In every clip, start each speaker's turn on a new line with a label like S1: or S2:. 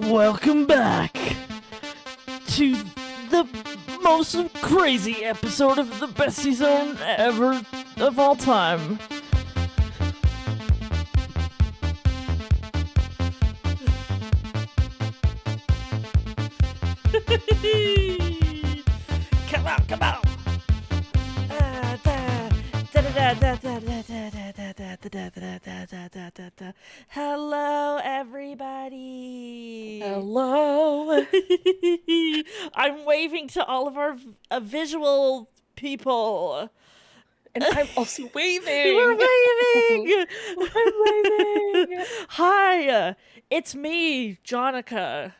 S1: Welcome back to the most crazy episode of the BestieZone ever of all time. Come on, come on. Hello, everybody.
S2: Hello.
S1: I'm waving to all of our visual people.
S2: And I'm also waving.
S1: We're waving.
S2: I'm waving.
S1: Hi, it's me, Jonica.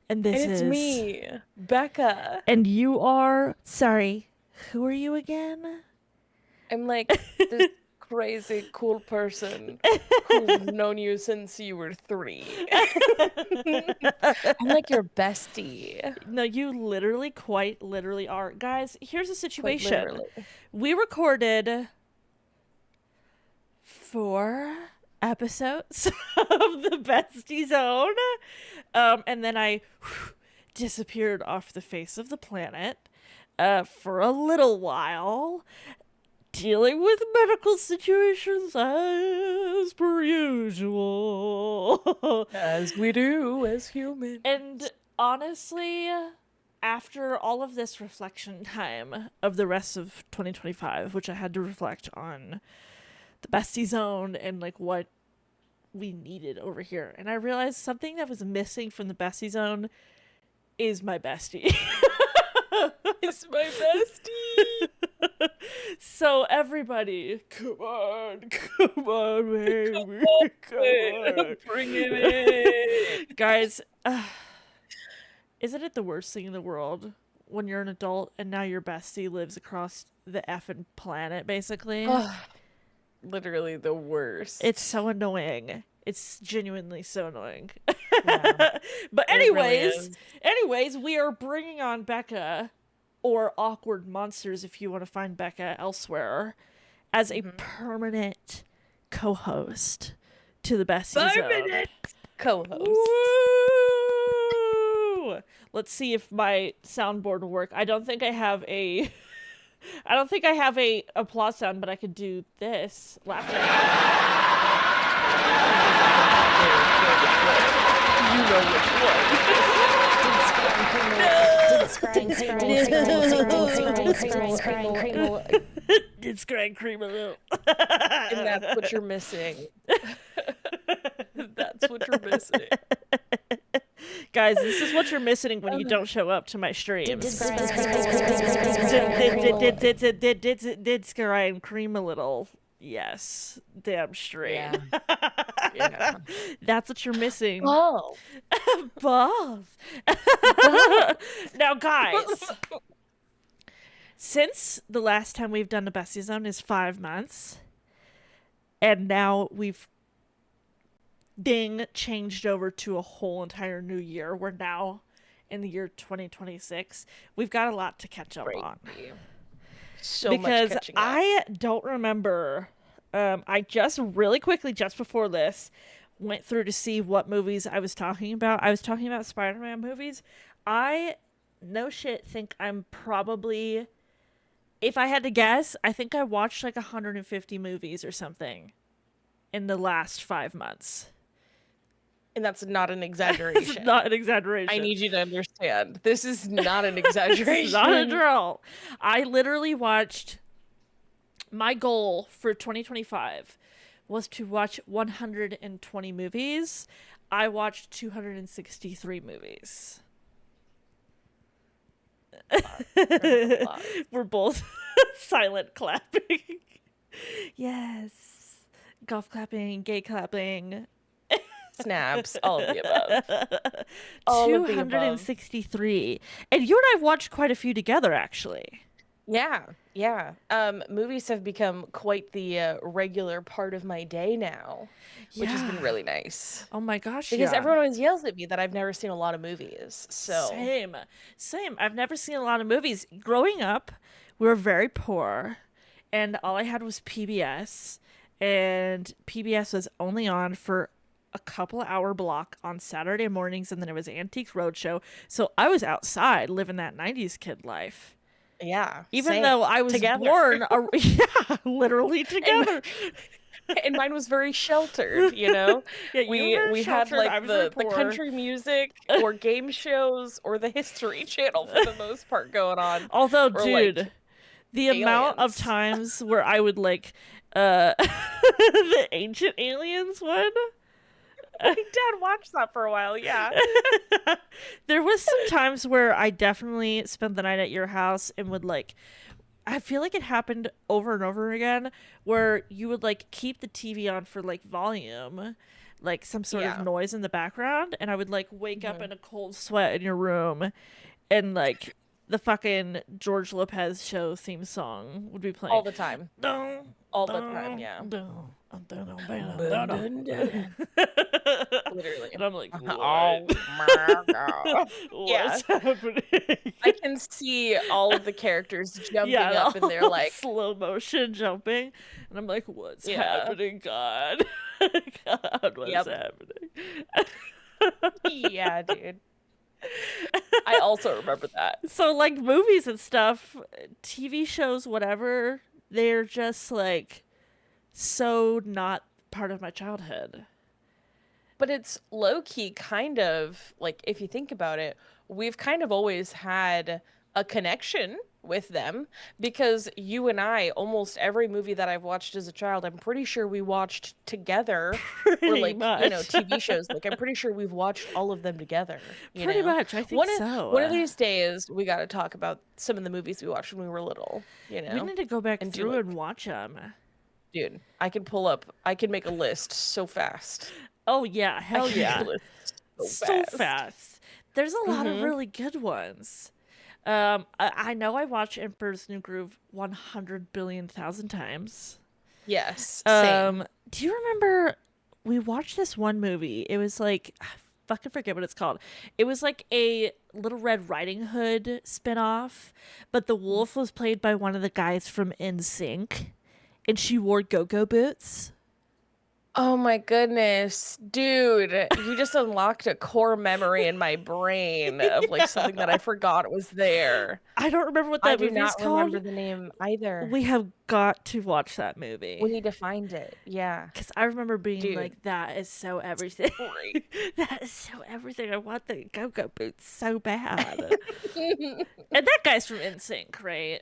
S1: And this
S2: And it's
S1: is
S2: me, Becca.
S1: And you are, sorry, who are you again?
S2: I'm like this crazy cool person who's known you since you were 3. I'm like your bestie.
S1: No, you literally, quite literally are. Guys, here's a situation.
S2: Quite literally.
S1: We recorded 4 episodes of the BestieZone, and then I disappeared off the face of the planet for a little while, dealing with medical situations as per usual.
S2: As we do as humans.
S1: And honestly, after all of this reflection time of the rest of 2025, which I had to reflect on the BestieZone and like what we needed over here, and I realized something that was missing from the BestieZone is my bestie.
S2: It's my bestie.
S1: So everybody, come on, baby, come on.
S2: Bring it in.
S1: Guys, isn't it the worst thing in the world when you're an adult and now your bestie lives across the effing planet, basically?
S2: Literally the worst.
S1: It's so annoying. It's genuinely so annoying.
S2: Yeah,
S1: But
S2: really
S1: anyways, we are bringing on Becca, or Awkward Monsters if you want to find Becca elsewhere, as a permanent co-host to the BestieZone.
S2: permanent co-host.
S1: Woo! Let's see if my soundboard will work. I don't think I have a applause sound, but I could do this. Laugh track.
S2: You know which one.
S1: It's crying cream a little.
S2: And that's what you're missing. That's what you're missing.
S1: Guys, this is what you're missing when you don't show up to my streams. Did crying cream a little. Yes, damn straight.
S2: Yeah.
S1: That's what you're missing.
S2: Oh.
S1: Balls. Now, guys, since the last time we've done the BestieZone is 5 months, and now we've changed over to a whole entire new year. We're now in the year 2026. We've got a lot to catch up on.
S2: So
S1: because
S2: much catching up.
S1: I don't remember. I just really quickly, just before this, went through to see what movies I was talking about. I was talking about Spider-Man movies. I, no shit, think I'm probably, if I had to guess, I think I watched like 150 movies or something in the last 5 months.
S2: And that's not an exaggeration.
S1: It's not an exaggeration.
S2: I need you to understand. This is not an exaggeration.
S1: It's not a drill. I literally watched, my goal for 2025 was to watch 120 movies. I watched 263 movies. We're both silent clapping. Yes. Golf clapping, gay clapping.
S2: Snaps, all of the above. All
S1: 263. And you and I have watched quite a few together, actually.
S2: Yeah. Movies have become quite the regular part of my day now, which has been really nice.
S1: Oh my gosh,
S2: because everyone always yells at me that I've never seen a lot of movies. So
S1: Same. I've never seen a lot of movies. Growing up, we were very poor, and all I had was PBS, and PBS was only on for a couple hour block on Saturday mornings, and then it was Antiques Roadshow. So I was outside living that 90s kid life.
S2: Yeah,
S1: Even
S2: same.
S1: though I was
S2: Together.
S1: born, yeah, literally together.
S2: And mine was very sheltered, you know?
S1: Yeah, you were very
S2: We had
S1: sheltered.
S2: like
S1: I was very
S2: the
S1: poor.
S2: country music or game shows or the History Channel for the most part going on,
S1: Although,
S2: or
S1: dude,
S2: like
S1: the amount of
S2: aliens.
S1: times where I would like the Ancient Aliens one.
S2: My dad watched that for a while, yeah.
S1: There was some times where I definitely spent the night at your house and would like I feel like it happened over and over again where you would like keep the TV on for like volume, like some sort of
S2: Yeah.
S1: noise in the background, and I would like wake up
S2: Mhm.
S1: in a cold sweat in your room and like the fucking George Lopez show theme song would be playing.
S2: All the time.
S1: Dun,
S2: All the time,
S1: dun,
S2: yeah.
S1: dun, dun,
S2: Dun,
S1: dun,
S2: dun,
S1: dun.
S2: dun. Literally.
S1: And I'm like, what?
S2: Oh my God. Yeah.
S1: What's happening?
S2: I can see all of the characters jumping
S1: Yeah,
S2: up and they're like,
S1: slow motion jumping, and I'm like, "What's
S2: yeah.
S1: happening, God? God, what's
S2: Yep.
S1: happening?"
S2: Yeah, dude. I also remember that.
S1: So, like movies and stuff, TV shows, whatever, they're just like so not part of my childhood.
S2: But it's low key kind of like, if you think about it, we've kind of always had a connection with them because you and I, almost every movie that I've watched as a child, I'm pretty sure we watched together. Or
S1: Pretty
S2: like, you know,
S1: much.
S2: TV shows. Like, I'm pretty sure we've watched all of them together, you
S1: Pretty
S2: know?
S1: much, I think
S2: One of
S1: so.
S2: these days, we got to talk about some of the movies we watched when we were little, you
S1: We
S2: know?
S1: need to go back
S2: And do
S1: through
S2: like,
S1: and watch them.
S2: dude, I can make a list so fast.
S1: Oh yeah,
S2: I
S1: hell
S2: can make a
S1: yeah.
S2: list so
S1: So
S2: fast.
S1: fast. There's a lot of
S2: Mm-hmm.
S1: really good ones. I know I watched Emperor's New Groove 100 billion thousand times.
S2: Yes, same.
S1: Do you remember we watched this one movie? It was like I fucking forget what it's called. It was like a Little Red Riding Hood spinoff, but the wolf was played by one of the guys from NSYNC, and she wore go-go boots.
S2: Oh my goodness, dude, you just unlocked a core memory in my brain of like something that I forgot was there.
S1: I don't remember what
S2: I
S1: that
S2: do
S1: movie is
S2: not remember
S1: called.
S2: the name either.
S1: We have got to watch that
S2: We
S1: movie.
S2: need to find it. Yeah.
S1: Because I remember being
S2: Dude,
S1: like, that is so everything.
S2: great.
S1: That is so everything. I want the go-go boots so bad. And that guy's from NSYNC, right?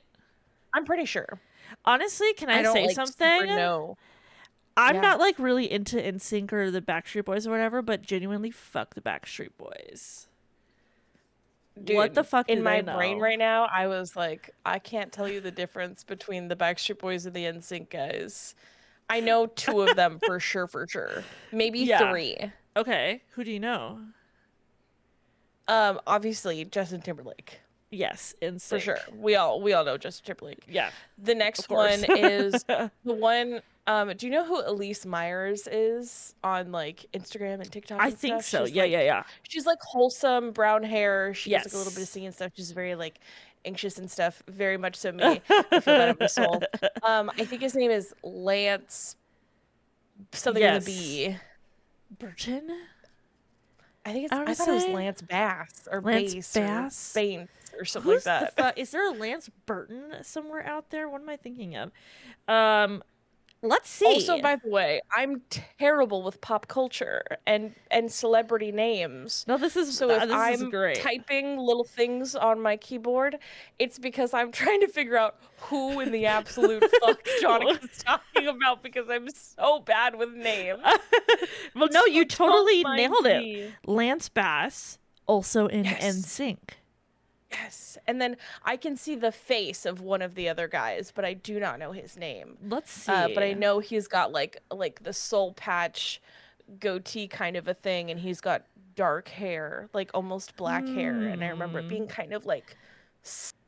S2: I'm pretty sure.
S1: Honestly, can
S2: I
S1: I
S2: don't
S1: say
S2: like super
S1: something?
S2: know.
S1: I'm
S2: Yeah.
S1: not like really into NSYNC or the Backstreet Boys or whatever, but genuinely fuck the Backstreet Boys. What the
S2: Dude,
S1: fuck do
S2: in
S1: they
S2: my brain
S1: know?
S2: right now, I was like, I can't tell you the difference between the Backstreet Boys and the NSYNC guys. I know two of them for sure, for sure. Maybe
S1: Yeah.
S2: three.
S1: Okay. Who do you know?
S2: Obviously Justin Timberlake.
S1: Yes, NSYNC.
S2: For sure. We all know Justin Timberlake.
S1: Yeah.
S2: The
S1: Of
S2: next
S1: course.
S2: one is the one do you know who Elise Myers is on like Instagram and TikTok
S1: I
S2: and
S1: think
S2: stuff?
S1: so. Yeah.
S2: She's like wholesome brown hair. She does like a little bit of
S1: Yes.
S2: singing stuff. She's very like anxious and stuff. Very much so me. I feel that in my soul. I think his name is Lance something with a
S1: Yes.
S2: B.
S1: Burton?
S2: I
S1: wanna
S2: thought it was
S1: say
S2: Lance Bass or
S1: Lance
S2: Bass or
S1: Bass?
S2: Baines or something
S1: Who's
S2: like
S1: the
S2: that.
S1: fuck? Is there a Lance Burton somewhere out there? What am I thinking of? Let's see.
S2: Also, by the way, I'm terrible with pop culture and celebrity names.
S1: No, this is
S2: So if
S1: this is
S2: I'm
S1: great.
S2: typing little things on my keyboard, it's because I'm trying to figure out who in the absolute fuck Jonica's talking about because I'm so bad with names.
S1: Well, no,
S2: So
S1: you
S2: don't
S1: totally
S2: mind
S1: nailed it.
S2: me.
S1: Lance Bass, also in
S2: Yes.
S1: NSYNC.
S2: Yes. And then I can see the face of one of the other guys, but I do not know his name.
S1: Let's see.
S2: But I know he's got like the soul patch goatee kind of a thing, and he's got dark hair, like almost black hair, and I remember it being kind of like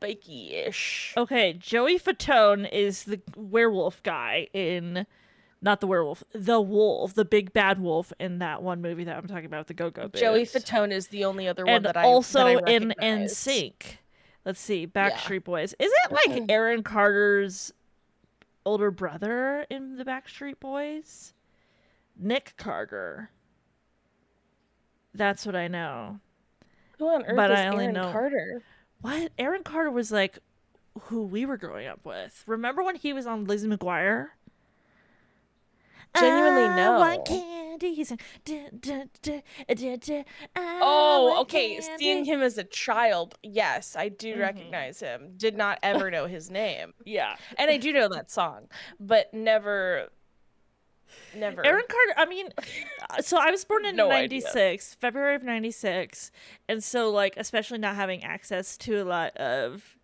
S2: spiky-ish.
S1: Okay, Joey Fatone is the werewolf guy in, not the werewolf, the wolf, the big bad wolf in that one movie that I'm talking about, the Go-Go Boots.
S2: Joey Fatone is the only other one
S1: and
S2: that I
S1: also in
S2: recognize.
S1: NSYNC. Let's see, Backstreet Boys. Is it like Aaron Carter's older brother in the Backstreet Boys? Nick Carter. That's what I know.
S2: Who on earth
S1: But
S2: is
S1: I only
S2: Aaron
S1: know
S2: Carter?
S1: what Aaron Carter was like who we were growing up with. Remember when he was on Lizzie McGuire?
S2: Genuinely
S1: I want
S2: no.
S1: candies. I
S2: Oh,
S1: want
S2: okay. Seeing
S1: candy.
S2: him as a child, yes, I do
S1: Mm-hmm.
S2: recognize him. Did not ever know his name.
S1: Yeah.
S2: And I do know that song, but never, never,
S1: Aaron Carter, I mean, so I was born in
S2: no idea.
S1: 96, February of 96. And so, like, especially not having access to a lot of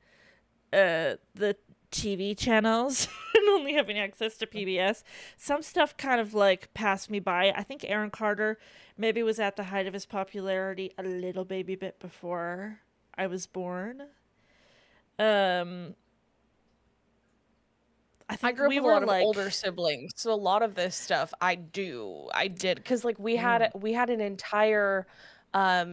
S1: the TV channels and only having access to PBS, some stuff kind of like passed me by. I think Aaron Carter maybe was at the height of his popularity a little baby bit before I was born. Um, I
S2: I
S1: think
S2: grew up
S1: we
S2: with a
S1: were
S2: lot of
S1: like,
S2: older siblings, so a lot of this stuff I did because like
S1: mm.
S2: we had an entire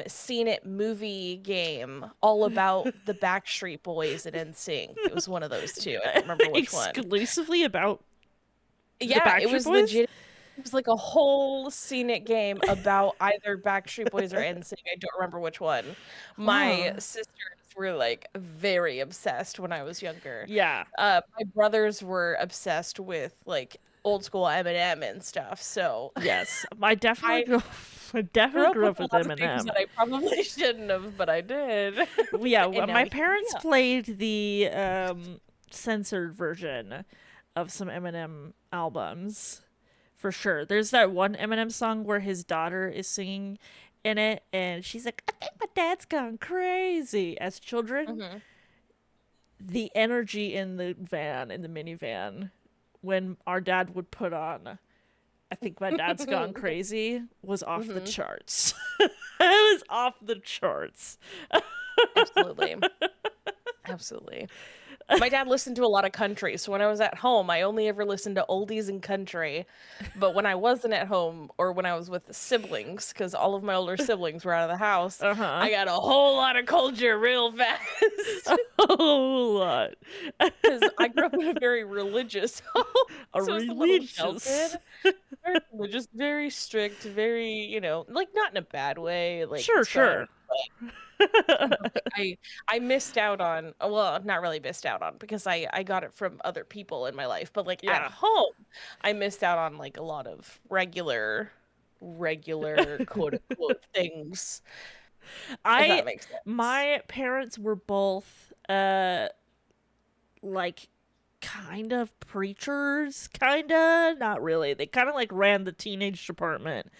S2: seen it movie game all about the Backstreet Boys and NSYNC. It was one of those two. I don't remember which one.
S1: exclusively about the
S2: Yeah, it
S1: Backstreet
S2: was
S1: Boys.
S2: legit. It was like a whole scene it game about either Backstreet Boys or NSYNC. I don't remember which one. My
S1: Huh.
S2: sisters were like very obsessed when I was younger.
S1: Yeah.
S2: My brothers were obsessed with like old school Eminem and stuff. So
S1: Yes. I definitely
S2: I
S1: grew. I
S2: grew
S1: definitely
S2: up
S1: grew
S2: with
S1: up
S2: a
S1: with
S2: lot of things
S1: Eminem.
S2: that I probably shouldn't have, but I did.
S1: Yeah,
S2: And now
S1: my
S2: here we
S1: parents
S2: are.
S1: played the censored version of some Eminem albums for sure. There's that one Eminem song where his daughter is singing in it, and she's like, "I think my dad's gone crazy." As children,
S2: Mhm.
S1: the energy in the van, in the minivan, when our dad would put on "I think my dad's gone crazy" was off the
S2: Mhm.
S1: charts. It was off the charts.
S2: Absolutely. Absolutely. My dad listened to a lot of country, so when I was at home, I only ever listened to oldies and country. But when I wasn't at home or when I was with the siblings, because all of my older siblings were out of the house,
S1: Uh huh.
S2: I got a whole lot of culture real fast.
S1: A whole lot.
S2: Because I grew up in a very religious home,
S1: A
S2: so it's a little sheltered.
S1: religious.
S2: Very religious, very strict, very, like not in a bad way. Like
S1: Sure,
S2: it's fun.
S1: sure.
S2: I missed out on, well, not really missed out on because I got it from other people in my life, but like at
S1: Yeah.
S2: home, I missed out on like a lot of regular quote unquote things, if
S1: I
S2: that makes sense.
S1: my parents were both like kind of preachers, kinda, not really. They kind of like ran the teenage department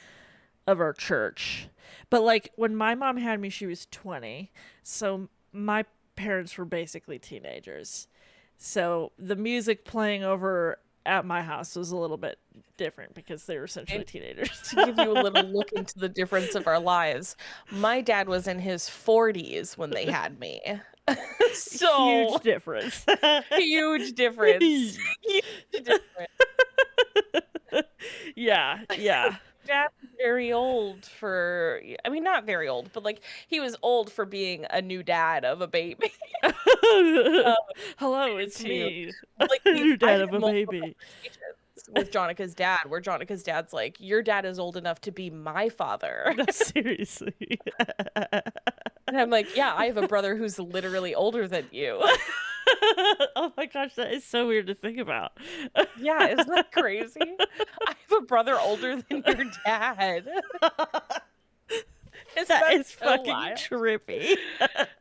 S1: of our church. But like when my mom had me, she was 20. So my parents were basically teenagers. So the music playing over at my house was a little bit different because they were essentially
S2: And
S1: teenagers.
S2: to give you a little look into the difference of our lives, my dad was in his 40s when they had me.
S1: Huge
S2: So
S1: difference.
S2: huge difference. Huge difference.
S1: Yeah, yeah.
S2: Dad's very old for, I mean, not very old, but like he was old for being a new dad of a baby. Um,
S1: Hello, it's
S2: to
S1: me,
S2: like
S1: new
S2: I've
S1: dad
S2: had
S1: of a
S2: multiple
S1: baby.
S2: conversations with Jonica's dad where Jonica's dad's like, your dad is old enough to be my father.
S1: No, seriously.
S2: And I'm like, yeah, I have a brother who's literally older than you.
S1: Oh my gosh, that is so weird to think about.
S2: Yeah, isn't that crazy? I have a brother older than your dad. Isn't
S1: That
S2: that
S1: is
S2: so
S1: fucking
S2: wild?
S1: trippy.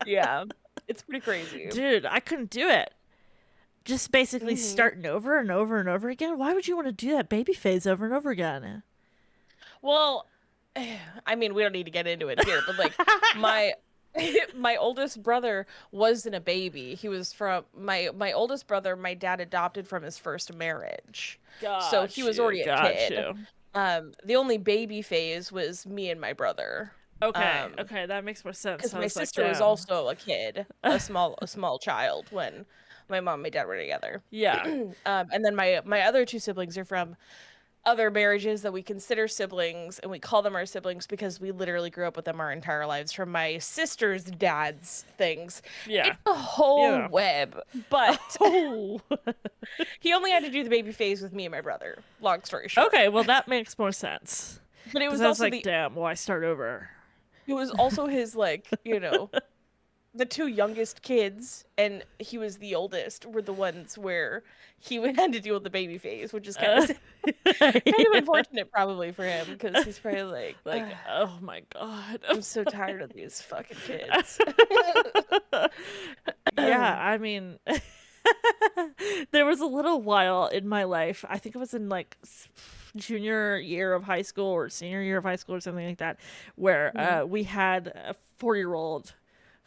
S2: Yeah, it's pretty crazy.
S1: Dude, I couldn't do it. Just basically
S2: Hmm.
S1: starting over and over and over again. Why would you want to do that baby phase over and over again?
S2: Well, I mean, we don't need to get into it here, but like my my oldest brother wasn't a baby. He was from my oldest brother, my dad adopted from his first marriage. So he
S1: Got
S2: was
S1: you,
S2: already a
S1: got
S2: kid.
S1: you.
S2: The only baby phase was me and my brother.
S1: Okay, okay, that makes more sense.
S2: Because
S1: I
S2: my
S1: was like,
S2: sister was
S1: damn.
S2: also a kid, a small child when my mom and my dad were together.
S1: Yeah.
S2: And then my other two siblings are from other marriages that we consider siblings, and we call them our siblings because we literally grew up with them our entire lives from my sister's dad's things.
S1: Yeah.
S2: It's a whole
S1: Yeah.
S2: web, but
S1: Oh.
S2: he only had to do the baby phase with me and my brother. Long story short.
S1: Okay, well that makes more sense.
S2: But it
S1: Because
S2: was
S1: I was
S2: also
S1: like,
S2: the
S1: damn, why start over?
S2: It was also his, like, the two youngest kids, and he was the oldest, were the ones where he had to deal with the baby phase, which is kind of kind of
S1: Yeah.
S2: unfortunate probably for him because he's probably like,
S1: Like, oh my God.
S2: I'm so tired of these fucking kids.
S1: Yeah, I mean, there was a little while in my life, I think it was in like junior year of high school or senior year of high school or something like that, where
S2: Mhm,
S1: we had a 4-year-old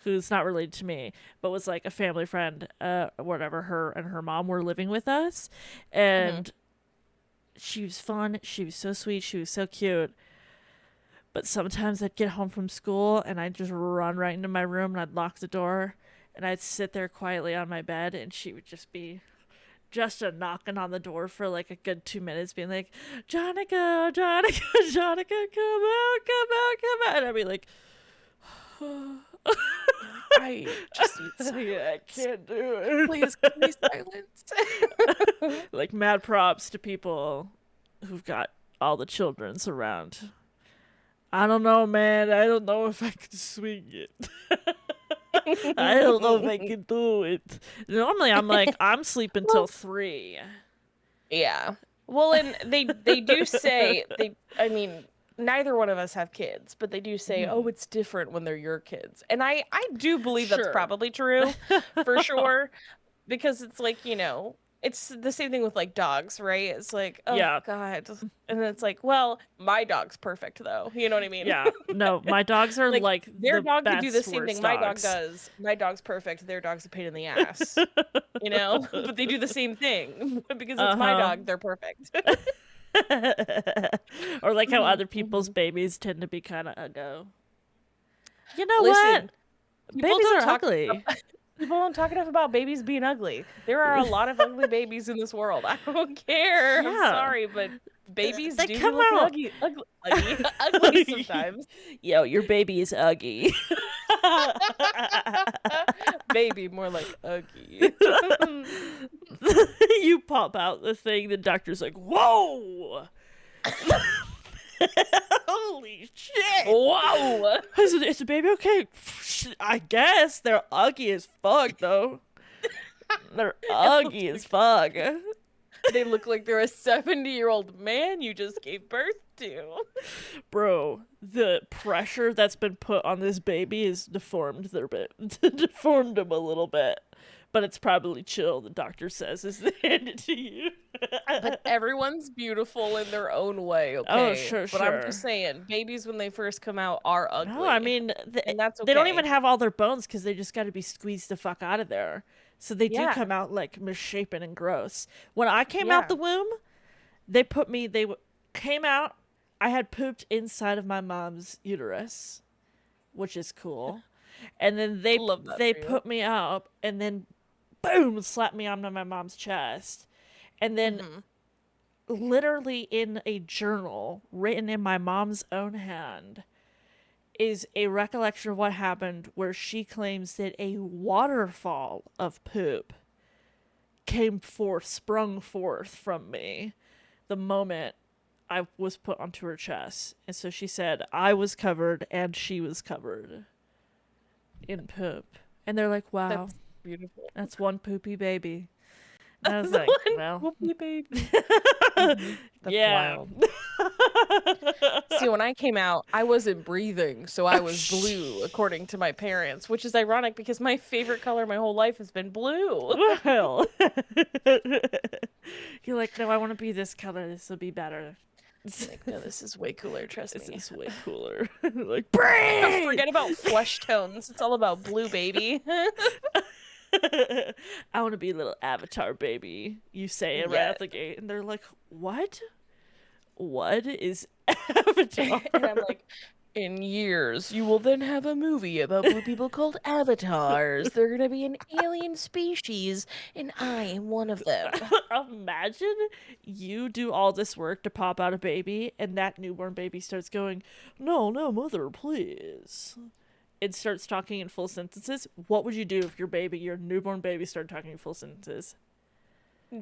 S1: who's not related to me, but was like a family friend, whatever. Her and her mom were living with us,
S2: mhm.
S1: and she was fun. She was so sweet. She was so cute. But sometimes I'd get home from school and I'd just run right into my room and I'd lock the door and I'd sit there quietly on my bed and she would just be just a knocking on the door for like a good 2 minutes, being like, Jonica, Jonica, Jonica, come out, come out, come out. And I'd be like,
S2: I just need
S1: yeah, I
S2: silence.
S1: can't do it.
S2: Please give me silence.
S1: Like, mad props to people who've got all the children's around. I don't know, man. I don't know if I can swing it. I don't know if I can do it. Normally, I'm like, I'm sleeping till
S2: Well,
S1: 3.
S2: yeah. Well, and they do say I mean, neither one of us have kids, but they do say, "Oh, it's different when they're your kids." And I do believe that's
S1: Sure.
S2: probably true for sure because it's like, it's the same thing with like dogs, right? It's like, "Oh
S1: Yeah.
S2: God." And then it's like, "Well, my dog's perfect though." You know what I mean?
S1: Yeah. No, my dogs are
S2: Like
S1: like
S2: their
S1: the
S2: dog could do the
S1: best
S2: same thing
S1: worst
S2: my dog
S1: dogs.
S2: does. My dog's perfect. Their dog's a pain in the ass. But they do the same thing because it's
S1: Uh
S2: my
S1: huh.
S2: dog. They're perfect.
S1: Or like how
S2: Mhm,
S1: other people's
S2: mhm.
S1: babies tend to be kind of uggo. You know what?
S2: Listen, people
S1: Babies
S2: don't
S1: are
S2: talk
S1: ugly.
S2: people don't talk enough about babies being ugly. There are a lot of ugly babies in this world. I don't care. I'm
S1: Yeah.
S2: sorry, but babies
S1: They
S2: do
S1: come
S2: look
S1: out.
S2: ugly sometimes.
S1: Yo, your baby is ugly.
S2: Baby, more like uggy.
S1: You pop out the thing, the doctor's like, whoa! Holy shit!
S2: Whoa!
S1: Is the baby okay? I guess. They're ugly as fuck, though. They're ugly as fuck.
S2: They look like they're a 70-year-old man you just gave birth to.
S1: Bro, the pressure that's been put on this baby has deformed their bit. Deformed them a little bit. But it's probably chill, the doctor says, as they hand it to you.
S2: But everyone's beautiful in their own way,
S1: Oh,
S2: okay?
S1: sure,
S2: But I'm just
S1: sure.
S2: saying, babies when they first come out are
S1: No, I
S2: ugly,
S1: mean,
S2: and that's
S1: they don't even
S2: okay.
S1: have all their bones because they just got to be squeezed the fuck out of there. So they do
S2: Yeah,
S1: come out like misshapen and gross. When I came out
S2: yeah.
S1: the womb, they put me, came out, I had pooped inside of my mom's uterus, which is cool. And then
S2: Love that
S1: they
S2: for you.
S1: put me up and then boom, slapped me onto my mom's chest. And then
S2: Hmm.
S1: literally in a journal written in my mom's own hand is a recollection of what happened where she claims that a waterfall of poop sprung forth from me the moment I was put onto her chest. And so she said I was covered and she was covered in poop. And they're like, wow,
S2: That's beautiful.
S1: that's one poopy baby. And I
S2: That's
S1: was like,
S2: one
S1: well,
S2: whoopee baby. That's
S1: yeah.
S2: wild. See, when I came out, I wasn't breathing, so I was blue, according to my parents, which is ironic because my favorite color my whole life has been blue.
S1: Well, you're like, no, I want to be this color. This will be better.
S2: Like, no, this is way cooler, trust
S1: This
S2: me.
S1: is way cooler. Like, brain!
S2: Forget about flesh tones. It's all about blue, baby.
S1: I want to be a little avatar baby, you say right
S2: Yeah.
S1: out the gate. And they're like, what? What is avatar?
S2: And I'm like, in years, you will then have a movie about blue people called avatars. They're gonna be an alien species, and I am one of them.
S1: Imagine you do all this work to pop out a baby, and that newborn baby starts going, no, no, mother, please. It starts talking in full sentences. What would you do if your newborn baby, started talking in full sentences?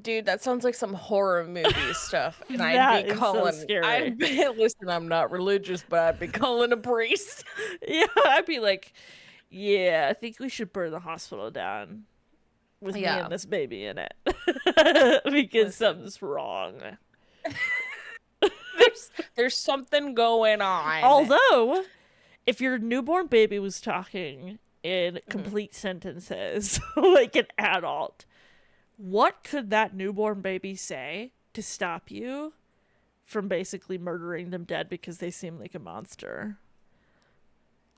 S2: Dude, that sounds like some horror movie stuff. And
S1: That is so scary.
S2: listen, I'm not religious, but I'd be calling a priest.
S1: Yeah, I'd be like, yeah, I think we should burn the hospital down with me
S2: Yeah.
S1: and this baby in it because
S2: Listen.
S1: something's wrong.
S2: There's something going on.
S1: Although, if your newborn baby was talking in
S2: Mm-hmm.
S1: complete sentences like an adult, what could that newborn baby say to stop you from basically murdering them dead because they seem like a monster?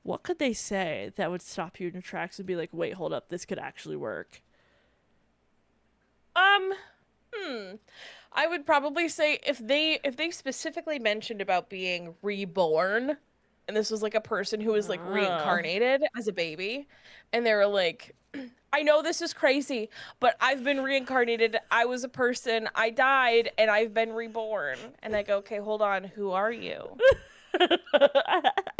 S1: What could they say that would stop you in your tracks and be like, wait, hold up, this could actually work?
S2: Um, I would probably say if they specifically mentioned about being reborn, and this was like a person who was like
S1: Ah.
S2: reincarnated as a baby, and they were like, I know this is crazy, but I've been reincarnated. I was a person, I died, and I've been reborn. And I go, okay, hold on, who are you?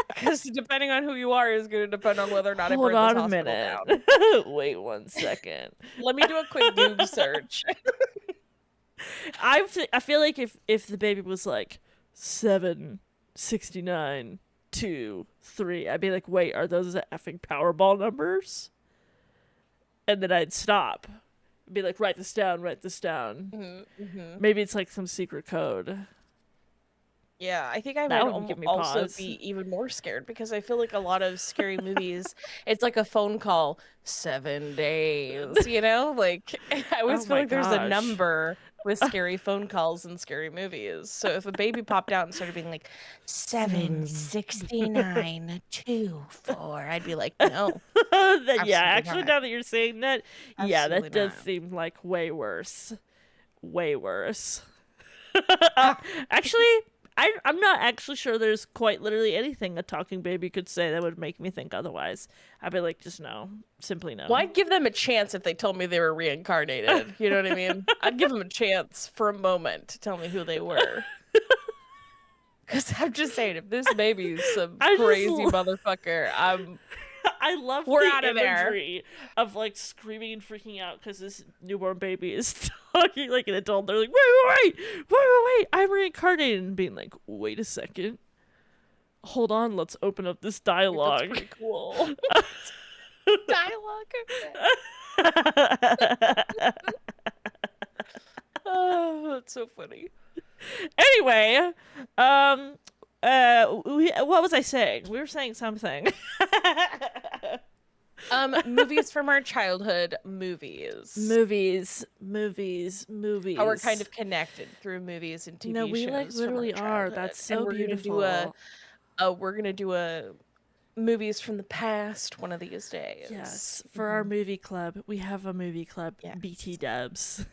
S2: Because depending on who you are is going to depend on whether or not I
S1: Hold
S2: burn this
S1: on a
S2: hospital
S1: minute.
S2: down.
S1: Wait 1 second.
S2: Let me do a quick Google search.
S1: I feel like if the baby was like 769 2 3, I'd be like, wait, are those the effing Powerball numbers? And then I'd stop. Be like, write this down, write this down.
S2: Mm-hmm.
S1: Maybe it's like some secret code.
S2: Yeah, I think I
S1: That
S2: would
S1: would give me
S2: also
S1: pause.
S2: be even more scared because I feel like a lot of scary movies, it's like a phone call, 7 days, you know? Like, I always
S1: Oh
S2: feel
S1: my
S2: like there's a
S1: gosh.
S2: number with scary phone calls and scary movies. So if a baby popped out and started being like, 76924, I'd be like, no,
S1: Yeah,
S2: absolutely
S1: actually,
S2: not.
S1: now that you're saying that, yeah,
S2: Absolutely
S1: that does
S2: not.
S1: seem like way worse. Way worse.
S2: Ah,
S1: Actually, I'm not actually sure there's quite literally anything a talking baby could say that would make me think otherwise. I'd be like, just no. Simply no.
S2: well, I'd give them a chance if they told me they were reincarnated. You know what I mean? I'd give them a chance for a moment to tell me who they were. Because I'm just saying, if this baby's some
S1: I just
S2: crazy motherfucker,
S1: I love
S2: we're
S1: the
S2: out of there.
S1: imagery of like screaming and freaking out because this newborn baby is talking like an adult. They're like, wait, I'm reincarnated, and being like, wait a second, hold on, let's open up this
S2: That's
S1: dialogue.
S2: pretty cool. Dialogue. Oh, that's so funny.
S1: Anyway, what was I saying? We were saying something.
S2: Movies from our childhood, movies.
S1: movies.
S2: How we're kind of connected through movies and TV
S1: No, we like
S2: shows from our
S1: literally are.
S2: childhood.
S1: That's
S2: And
S1: so beautiful.
S2: we're gonna do a movies from the past one of these days.
S1: Yes, for our movie club, we have a movie club,
S2: Yes.
S1: BT Dubs.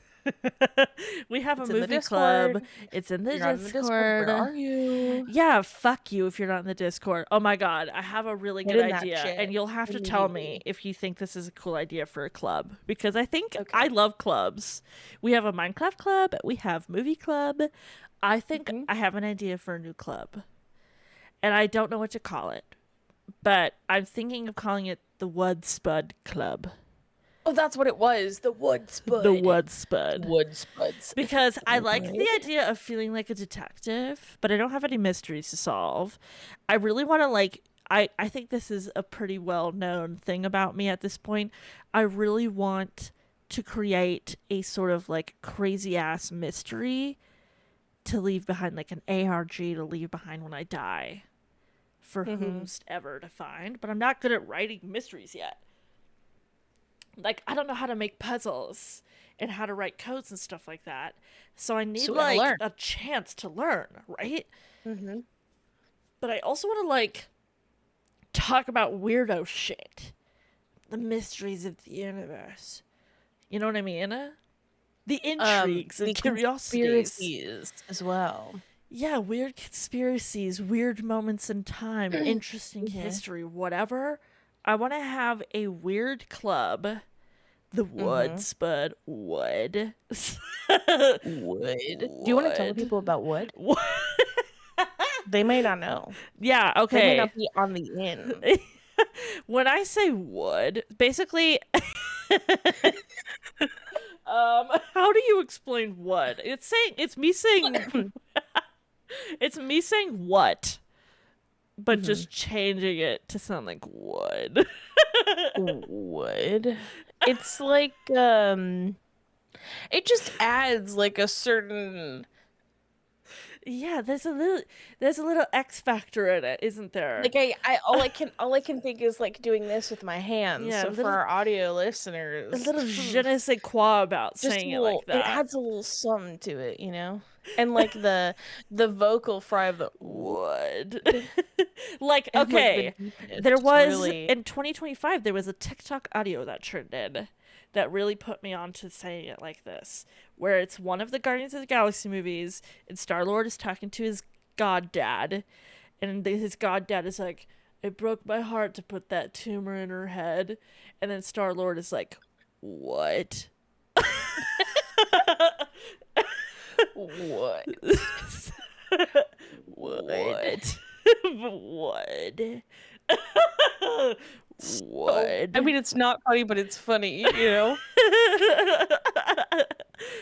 S1: We have
S2: It's
S1: a
S2: in the
S1: movie club.
S2: Discord.
S1: It's in the
S2: You're not in the Discord. Where are you?
S1: Yeah, fuck you if you're not in the Discord. Oh my god, I have a really
S2: Get
S1: good
S2: in that
S1: idea,
S2: shit
S1: and you'll have to tell me
S2: immediately.
S1: if you think this is a cool idea for a club because I think
S2: Okay.
S1: I love clubs. We have a Minecraft club, we have movie club. I think
S2: Mhm.
S1: I have an idea for a new club, and I don't know what to call it, but I'm thinking of calling it the Wood Spud Club.
S2: Oh, that's what it was. The Wood Spud.
S1: The Wood Spud.
S2: Wood Spuds.
S1: Because I like the
S2: Wood.
S1: idea of feeling like a detective, but I don't have any mysteries to solve. I really want to I think this is a pretty well known thing about me at this point. I really want to create a sort of like crazy ass mystery to leave behind, like an ARG to leave behind when I die for whom's ever to find. But I'm not good at writing mysteries yet. Like, I don't know how to make puzzles and how to write codes and stuff like that. So I need
S2: So we gotta
S1: like
S2: learn.
S1: a chance to learn, right?
S2: Mm-hmm.
S1: But I also want to like talk about weirdo shit. The mysteries of the universe. You know what I mean? The intrigues and
S2: The
S1: curiosities.
S2: conspiracies as well.
S1: Yeah, weird conspiracies, weird moments in time, interesting history, whatever. I want to have a weird club. The Wood Spud Wood.
S2: Wood. Do you want to tell the people about Wood? They may not know.
S1: Yeah,
S2: They may
S1: okay.
S2: not be on the in.
S1: When I say wood, basically How do you explain what? It's me saying it's me saying what, but
S2: Hmm.
S1: just changing it to sound like would.
S2: Would. It's like it just adds like a certain
S1: Yeah, there's a little X factor in it, isn't there?
S2: like I all I can think is like doing this with my hands.
S1: Yeah,
S2: So for our audio
S1: a
S2: listeners,
S1: little je ne sais quoi about
S2: just a
S1: saying it like
S2: little it
S1: that.
S2: adds a little something to it, you know? And like the vocal fry of the
S1: Would. Like,
S2: and like the
S1: okay,
S2: deepness
S1: there
S2: just
S1: was
S2: really
S1: in 2025 there was a TikTok audio that trended that really put me on to saying it like this, where it's one of the Guardians of the Galaxy movies, and Star Lord is talking to his god dad, and his god dad is like, "It broke my heart to put that tumor in her head," and then Star Lord is like, "What?"
S2: what would.
S1: What? Would?
S2: Oh, I
S1: Would?
S2: mean it's not funny, but it's funny, you know?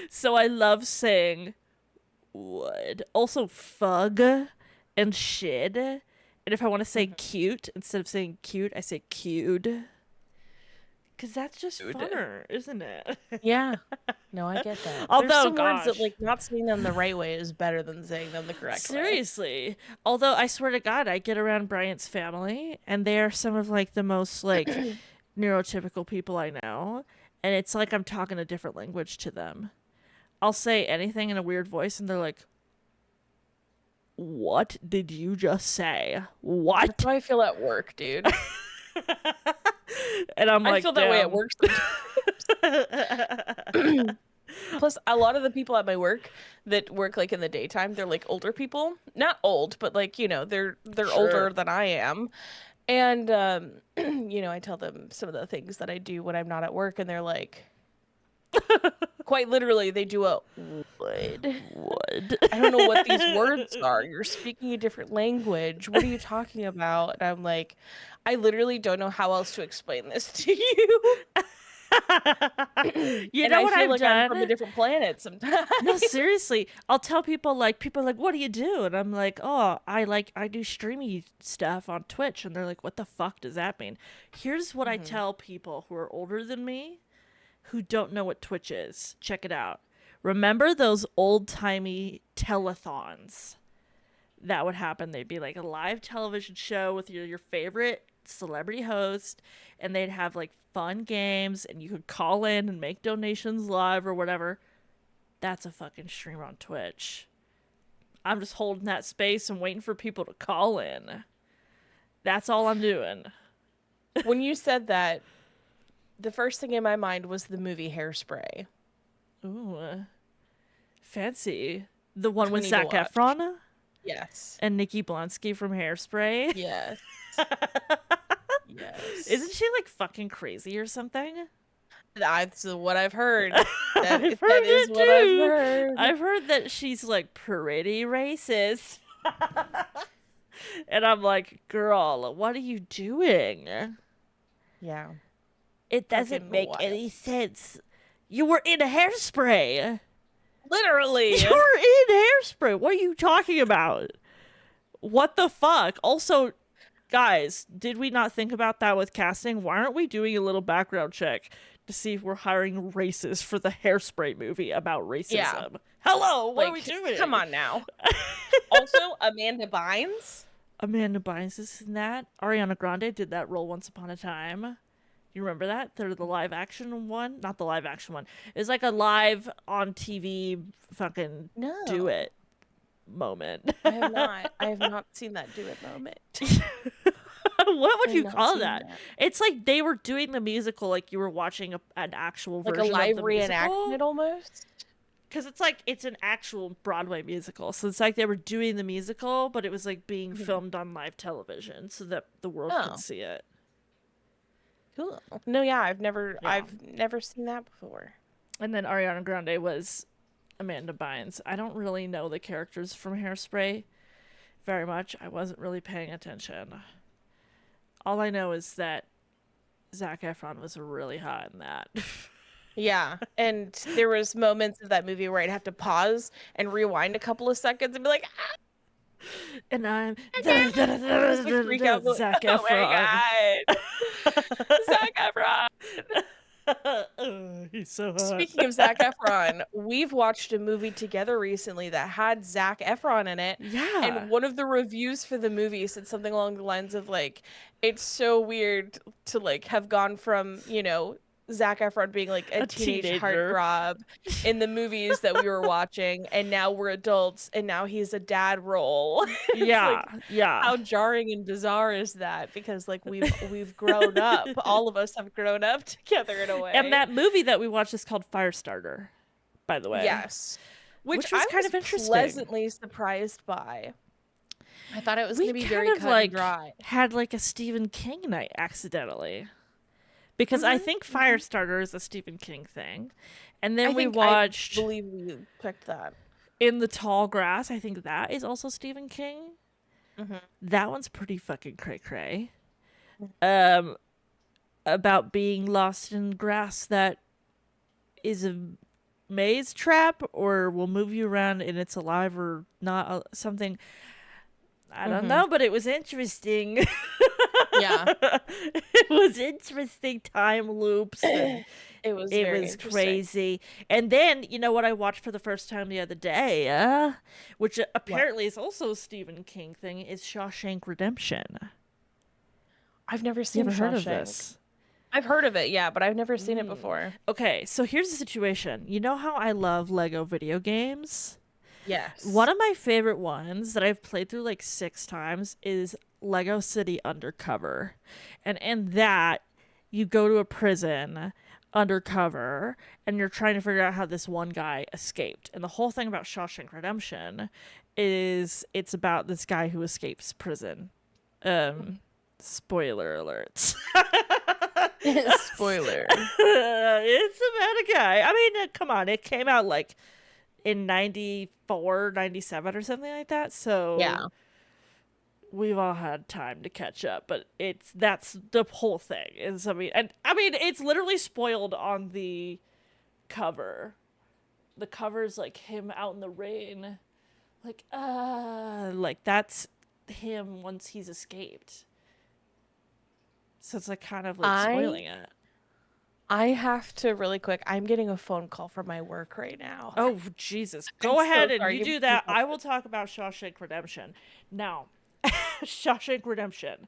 S1: So I love saying would. Also fug and shid. And if I want to say cute, instead of saying cute, I say cued. Because that's just
S2: Dude.
S1: funner, isn't it?
S2: Yeah. No, I get that. There's
S1: Although,
S2: some words that
S1: gosh,
S2: like not saying them the right way is better than saying them the correct way.
S1: seriously. Although I swear to God, I get around Bryant's family, and they are some of like the most like neurotypical people I know, and it's like I'm talking a different language to them. I'll say anything in a weird voice, and they're like, "What did you just say?
S2: That's
S1: What?"
S2: how I feel at work, dude.
S1: And I'm
S2: I
S1: like,
S2: feel that way at
S1: "Damn."
S2: work sometimes. Plus, a lot of the people at my work that work like in the daytime, they're like older people. Not old, but like, you know, they're older
S1: Sure.
S2: than I am. And you know, I tell them some of the things that I do when I'm not at work, and they're like, quite literally, they do a would.
S1: Would.
S2: I don't know what these words are. You're speaking a different language. What are you talking about? And I'm like, I literally don't know how else to explain this to you.
S1: You
S2: And
S1: know
S2: I
S1: what
S2: feel
S1: I've
S2: like I'm from a
S1: done?
S2: different planet sometimes.
S1: No, seriously. I'll tell people are like, "What do you do?" And I'm like, "Oh, I do streamy stuff on Twitch." And they're like, "What the fuck does that mean?" Here's what I
S2: Mhm.
S1: tell people who are older than me who don't know what Twitch is. Check it out. Remember those old-timey telethons that would happen? They'd be like a live television show with your favorite celebrity host, and they'd have like fun games, and you could call in and make donations live or whatever. That's a fucking stream on Twitch. I'm just holding that space and waiting for people to call in. That's all I'm doing.
S2: When you said that, the first thing in my mind was the movie Hairspray,
S1: Ooh, fancy. The one
S2: which we
S1: with
S2: need to
S1: Zac
S2: watch.
S1: Efron
S2: Yes.
S1: and Nikki Blonsky from Hairspray.
S2: Yes.
S1: Isn't
S2: Yes.
S1: she like fucking crazy or something?
S2: That's what I've heard.
S1: I've
S2: That
S1: heard
S2: is
S1: it
S2: what I've
S1: too.
S2: heard.
S1: I've heard that she's like pretty racist. And I'm like, girl, what are you doing?
S2: Yeah.
S1: It doesn't
S2: Fucking
S1: make
S2: wild.
S1: any sense. You were in Hairspray.
S2: Literally.
S1: You were in Hairspray. What are you talking about? What the fuck? Also, guys, did we not think about that with casting? Why aren't we doing a little background check to see if we're hiring racists for the Hairspray movie about
S2: Yeah.
S1: racism? Hello, what are we
S2: Like, come
S1: doing?
S2: on now. Also, Amanda Bynes.
S1: Amanda Bynes is in that. Ariana Grande did that role once upon a time. You remember that? They're the live action one? Not the live action one. It's like a live on TV fucking do
S2: No,
S1: it moment.
S2: I have not. I have not seen that do it moment.
S1: What
S2: I
S1: would
S2: have
S1: you
S2: not
S1: call
S2: seen
S1: that?
S2: that.
S1: It's like they were doing the musical like you were watching an actual
S2: Like a
S1: version of
S2: live
S1: the musical.
S2: reenactment almost.
S1: Because it's like it's an actual Broadway musical. So it's like they were doing the musical, but it was like being
S2: Mhm.
S1: filmed on live television so that the world could
S2: Oh,
S1: see it.
S2: cool. No, yeah,
S1: Yeah.
S2: I've never seen that before.
S1: And then Ariana Grande was Amanda Bynes. I don't really know the characters from Hairspray very much. I wasn't really paying attention. All I know is that Zac Efron was really hot in that.
S2: Yeah. And there was moments of that movie where I'd have to pause and rewind a couple of seconds and be like,
S1: And I'm
S2: just like freak out, be like,
S1: Zac
S2: oh my
S1: Efron.
S2: God, Zac Efron.
S1: He's so hot.
S2: Speaking of Zac Efron, we've watched a movie together recently that had Zac Efron in it,
S1: Yeah,
S2: and one of the reviews for the movie said something along the lines of like, it's so weird to like have gone from, Zac Efron being like a
S1: a
S2: teenage
S1: teenager.
S2: heartthrob in the movies that we were watching, and now we're adults, and now he's a dad role. It's
S1: Yeah,
S2: like,
S1: yeah.
S2: how jarring and bizarre is that? Because like we've grown up. All of us have grown up together in a
S1: And
S2: way.
S1: that movie that we watched is called Firestarter, by the way,
S2: Yes. Which
S1: which was
S2: I
S1: kind
S2: was
S1: of interesting.
S2: pleasantly surprised by. I thought it was going
S1: We
S2: to be
S1: kind
S2: very
S1: of
S2: cut and
S1: like
S2: dry.
S1: had like a Stephen King night accidentally because I
S2: Hmm.
S1: think
S2: Hmm.
S1: Firestarter is a Stephen King thing. And then
S2: I
S1: we
S2: think I
S1: watched
S2: believe we picked that.
S1: In the Tall Grass. I think that is also Stephen King.
S2: Hmm.
S1: That one's pretty fucking cray cray. Um, about being lost in grass that is a maze trap or will move you around and it's alive or not, something. I don't
S2: Hmm.
S1: know, but it was interesting.
S2: Yeah.
S1: It was interesting time loops and
S2: It was
S1: it
S2: very
S1: was
S2: interesting.
S1: crazy. And then, you know what I watched for the first time the other day, which
S2: What?
S1: apparently is also a Stephen King thing, is Shawshank Redemption.
S2: I've never
S1: You
S2: seen
S1: ever heard of
S2: Shawshank.
S1: this?
S2: I've heard of it, yeah, but I've never seen it before.
S1: Okay, so here's the situation. You know how I love Lego video games? One
S2: Yes.
S1: of my favorite ones that I've played through like 6 times is Lego City Undercover. And in that, you go to a prison undercover and you're trying to figure out how this one guy escaped. And the whole thing about Shawshank Redemption is it's about this guy who escapes prison. Um Spoiler alerts.
S2: Spoiler.
S1: It's about a guy. I mean, come on, it came out like in 94, 97, or something like that. So
S2: Yeah.
S1: we've all had time to catch up, but that's the whole thing. Is I mean it's literally spoiled on the cover. The cover's like him out in the rain. Like that's him once he's escaped. So it's like kind of like
S2: I
S1: spoiling it.
S2: I have to really quick. I'm getting a phone call from my work right now.
S1: Oh, Jesus.
S2: I'm
S1: Go
S2: so
S1: ahead and
S2: sorry.
S1: you
S2: Give me
S1: do
S2: two
S1: that. I will
S2: seconds.
S1: talk about Shawshank Redemption. Now, Shawshank Redemption.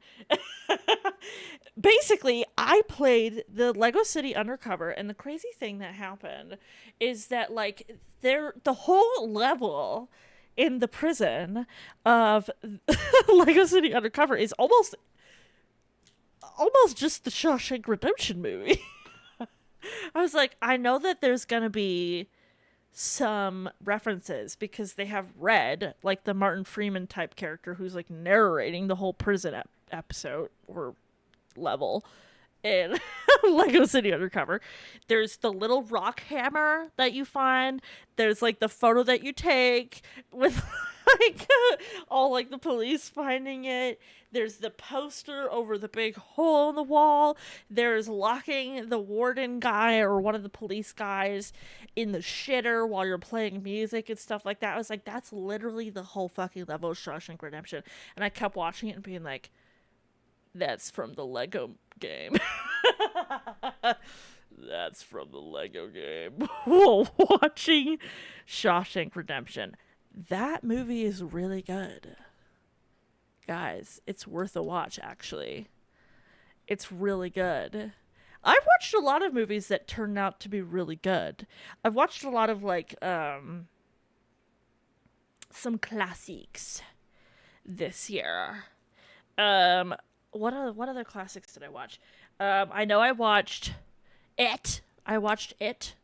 S1: Basically, I played the Lego City Undercover, and the crazy thing that happened is that, like, the whole level in the prison of Lego City Undercover is almost just the Shawshank Redemption movie. I was like, I know that there's gonna be some references because they have Red, like the Martin Freeman type character who's like narrating the whole prison episode or level in Lego City Undercover. There's the little rock hammer that you find. There's like the photo that you take with like all like the police finding it. There's the poster over the big hole in the wall. There's locking the warden guy or one of the police guys in the shitter while you're playing music and stuff like that. I was like, that's literally the whole fucking level of Shawshank Redemption. And I kept watching it and being like, that's from the Lego game. That's from the Lego game. While watching Shawshank Redemption. That movie is really good. Guys, it's worth a watch, actually. It's really good. I've watched a lot of movies that turned out to be really good. I've watched a lot of, like, some classics this year. Um, what other classics did I watch? I know I watched It. I watched It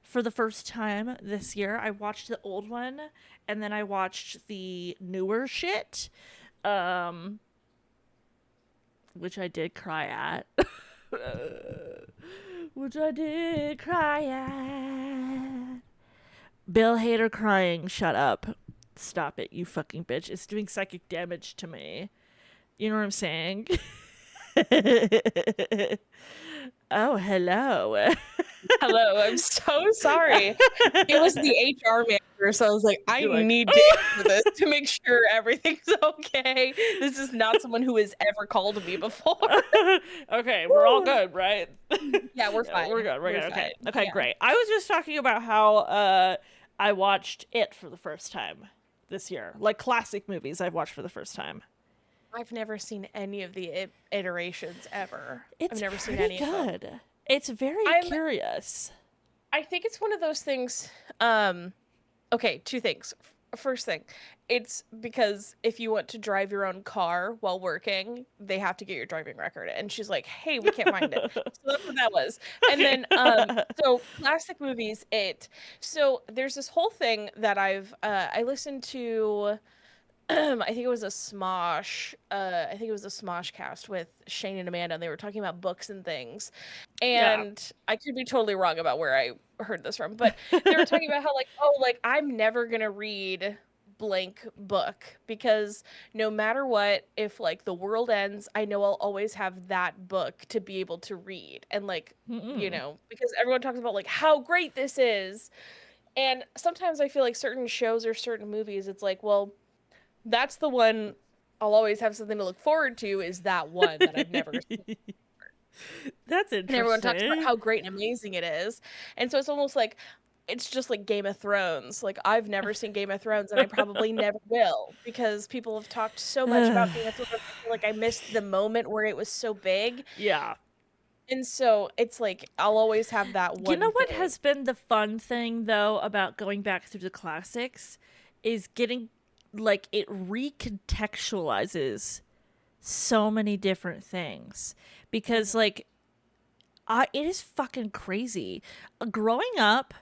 S1: for the first time this year. I watched the old one, and then I watched the newer shit, um, which I did cry at. Which I did cry at. Bill Hader crying. Shut up. Stop it, you fucking bitch. It's doing psychic damage to me. You know what I'm saying? Oh, hello.
S2: Hello, I'm so sorry. It was the HR manager, so I was like, I
S1: You're like,
S2: need to answer this to make sure everything's okay. This is not someone who has ever called me before.
S1: okay, we're all good, right?
S2: Yeah, we're
S1: Yeah, we're
S2: fine.
S1: good. We're
S2: We're
S1: good. Okay.
S2: fine.
S1: Okay,
S2: Yeah.
S1: great. I was just talking about how I watched it for the first time this year. Like classic movies I've watched for the first time.
S2: I've never seen any of the iterations ever. I've
S1: It's
S2: never seen
S1: pretty
S2: any of them.
S1: good. It's very
S2: I'm
S1: curious.
S2: I think it's one of those things. Okay, two things. First thing, it's because if you want to drive your own car while working, they have to get your driving record. And she's like, "Hey, we can't find it." So that's what that was. And
S1: Okay.
S2: then, so classic movies, it. So there's this whole thing that I listened to. I think it was a Smosh. I think it was a Smosh cast with Shane and Amanda, and they were talking about books and things.
S1: Yeah.
S2: And I could be totally wrong about where I heard this from, but they were talking about how like, oh, like I'm never gonna read blank book because no matter what, if like the world ends, I know I'll always have that book to be able to read. And like,
S1: Mm-mm.
S2: because everyone talks about like how great this is. And sometimes I feel like certain shows or certain movies, it's like, well, that's the one I'll always have something to look forward to is that one that I've never seen.
S1: That's
S2: And everyone talks about
S1: interesting.
S2: how great and amazing it is. And so it's almost like it's just like Game of Thrones. Like I've never seen Game of Thrones and I probably never will because people have talked so much about Game of Thrones. I feel like I missed the moment where it was so big.
S1: Yeah.
S2: And so it's like I'll always have that
S1: You know
S2: one
S1: what
S2: thing.
S1: has been the fun thing though about going back through the classics is getting like it recontextualizes so many different things because
S2: Mhm.
S1: like it is fucking crazy. Growing up,